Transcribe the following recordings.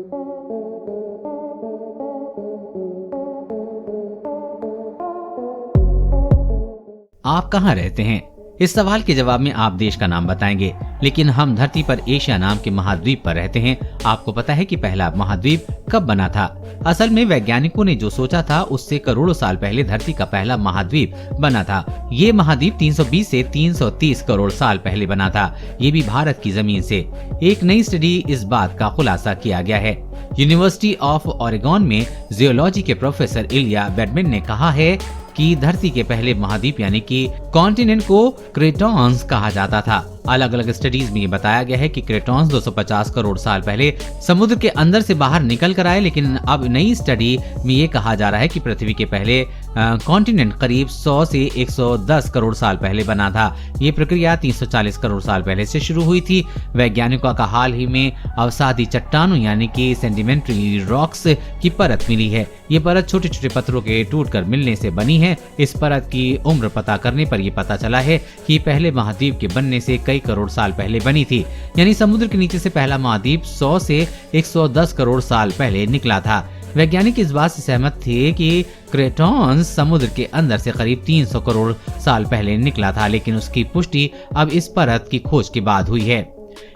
आप कहाँ रहते हैं? इस सवाल के जवाब में आप देश का नाम बताएंगे, लेकिन हम धरती पर एशिया नाम के महाद्वीप पर रहते हैं। आपको पता है कि पहला महाद्वीप कब बना था? असल में वैज्ञानिकों ने जो सोचा था उससे करोड़ों साल पहले धरती का पहला महाद्वीप बना था। ये महाद्वीप 320 से 330 करोड़ साल पहले बना था। ये भी भारत की जमीन से। एक नई स्टडी इस बात का खुलासा किया गया है। यूनिवर्सिटी ऑफ ओरेगन में जियोलॉजी के प्रोफेसर इलिया बैडमैन ने कहा है कि धरती के पहले महाद्वीप यानी कि कॉन्टिनेंट को क्रेटॉन्स कहा जाता था। अलग अलग स्टडीज में ये बताया गया है कि क्रेटॉन्स 250 करोड़ साल पहले समुद्र के अंदर से बाहर निकल कर आए, लेकिन अब नई स्टडी में ये कहा जा रहा है कि पृथ्वी के पहले कॉन्टिनेंट करीब 100 से 110 करोड़ साल पहले बना था। ये प्रक्रिया 340 करोड़ साल पहले से शुरू हुई थी। वैज्ञानिकों का हाल ही में अवसादी चट्टानों यानी कि सेडिमेंट्री रॉक्स की परत मिली है। ये परत छोटे छोटे पत्थरों के टूटकर मिलने से बनी है। इस परत की उम्र पता करने पर यह पता चला है कि पहले महाद्वीप के बनने से कई करोड़ साल पहले बनी थी। यानी समुद्र के नीचे से पहला महाद्वीप 100 से 110 करोड़ साल पहले निकला था। वैज्ञानिक इस बात से सहमत थे कि क्रेटॉन्स समुद्र के अंदर से करीब 300 करोड़ साल पहले निकला था, लेकिन उसकी पुष्टि अब इस परत की खोज के बाद हुई है।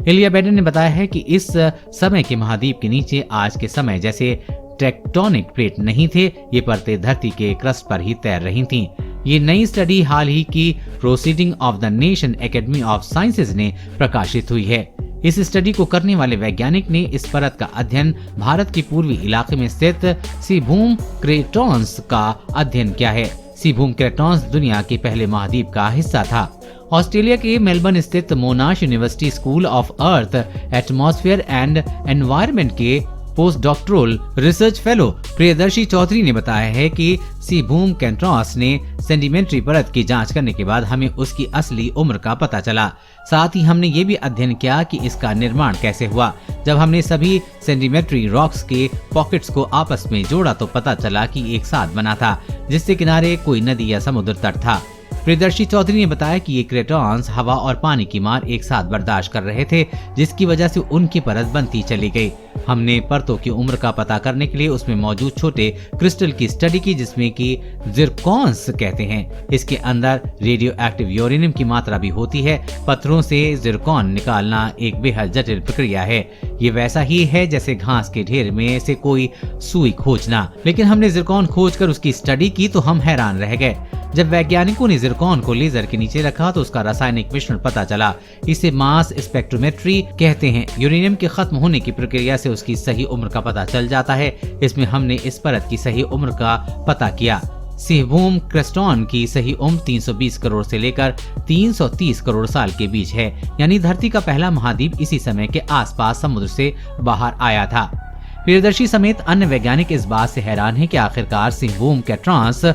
इलिया बैडन ने बताया है कि इस समय के महाद्वीप के नीचे आज के समय जैसे टेक्टोनिक प्लेट नहीं थे। ये परतें धरती के क्रस्ट पर ही तैर रही थीं। ये नई स्टडी हाल ही की proceeding of the nation academy of sciences ने प्रकाशित हुई है। इस स्टडी को करने वाले वैज्ञानिक ने इस परत का अध्ययन भारत के पूर्वी इलाके में स्थित सीबूम क्रेटॉन्स का अध्ययन किया है। सीबूम क्रेटॉन्स दुनिया के पहले महाद्वीप का हिस्सा था। ऑस्ट्रेलिया के मेलबर्न स्थित Monash University School of Earth Atmosphere and Environment के post doctoral research fellow Priyadarshi Chaudhary ने बताया है कि सीबूम क्रेटॉन्स ने सेडिमेंट्री परत की जांच करने के बाद हमें उसकी असली उम्र का पता चला। साथ ही हमने ये भी अध्ययन किया कि इसका निर्माण कैसे हुआ। जब हमने सभी सेडिमेंट्री रॉक्स के पॉकेट्स को आपस में जोड़ा तो पता चला कि एक साथ बना था, जिससे किनारे कोई नदी या समुद्र तट था। प्रियदर्शी चौधरी ने बताया कि ये क्रेटॉन्स हवा और पानी की मार एक साथ बर्दाश्त कर रहे थे, जिसकी वजह से उनकी परत बनती चली गई। हमने परतों की उम्र का पता करने के लिए उसमें मौजूद छोटे क्रिस्टल की स्टडी की, जिसमें कि जिरकॉन्स कहते हैं। इसके अंदर रेडियो एक्टिव यूरेनियम की मात्रा भी होती है। पत्थरों से जिरकॉन निकालना एक बेहद जटिल प्रक्रिया है। ये वैसा ही है जैसे घास के ढेर में से कोई सुई खोजना। लेकिन हमने जिरकॉन खोजकर उसकी स्टडी की तो हम हैरान रह गए। जब वैज्ञानिकों ने जिरकॉन को लेजर के नीचे रखा तो उसका रासायनिक मिश्रण पता चला। इसे मास स्पेक्ट्रोमेट्री कहते हैं। यूरेनियम के खत्म होने की प्रक्रिया से उसकी सही उम्र का पता चल जाता है। इसमें हमने इस परत की सही उम्र का पता किया। सीबूम क्रेटॉन्स की सही उम्र 320 करोड़ से लेकर 330 करोड़ साल के बीच है। यानी धरती का पहला महाद्वीप इसी समय के आसपास समुद्र से बाहर आया था। प्रियदर्शी समेत अन्य वैज्ञानिक इस बात से हैरान हैं कि आखिरकार सीबूम क्रेटॉन्स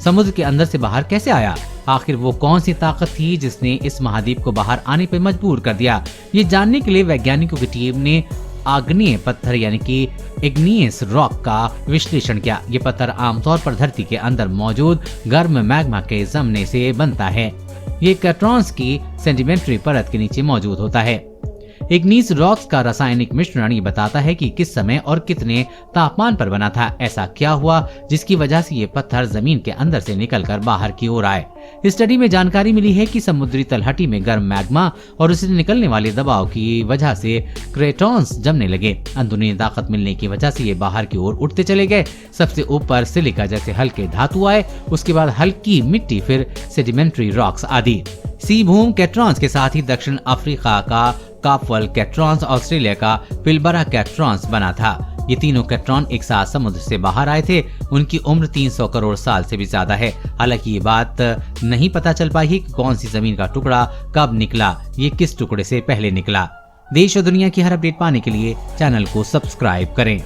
समुद्र के अंदर से बाहर कैसे आया। आखिर वो कौन सी ताकत थी जिसने इस महाद्वीप को बाहर आने पर मजबूर कर दिया। ये जानने के लिए वैज्ञानिकों की टीम ने आग्नेय पत्थर यानी कि इग्नियस रॉक का विश्लेषण किया। ये पत्थर आमतौर पर धरती के अंदर मौजूद गर्म मैग्मा के जमने से बनता है। ये क्रेटॉन्स की सेडिमेंट्री परत के नीचे मौजूद होता है। इग्नियस रॉक्स का रासायनिक मिश्रण ये बताता है कि किस समय और कितने तापमान पर बना था। ऐसा क्या हुआ जिसकी वजह से ये पत्थर जमीन के अंदर से निकलकर बाहर की ओर आए। इस स्टडी में जानकारी मिली है कि समुद्री तलहटी में गर्म मैग्मा और उससे निकलने वाले दबाव की वजह से क्रेटॉन्स जमने लगे। अंदरूनी ताकत मिलने की वजह से ये बाहर की ओर उठते चले गए। सबसे ऊपर सिलिका जैसे हल्के धातु आए, उसके बाद हल्की मिट्टी, फिर सेडिमेंट्री रॉक्स आदि। सीबूम क्रेटॉन्स के साथ ही दक्षिण अफ्रीका का काफल क्रेटॉन्स, ऑस्ट्रेलिया का पिलबरा क्रेटॉन्स बना था। ये तीनों क्रेटॉन एक साथ समुद्र से बाहर आए थे। उनकी उम्र 300 करोड़ साल से भी ज्यादा है। हालांकि ये बात नहीं पता चल पाई कि कौन सी जमीन का टुकड़ा कब निकला, ये किस टुकड़े से पहले निकला। देश और दुनिया की हर अपडेट पाने के लिए चैनल को सब्सक्राइब करें।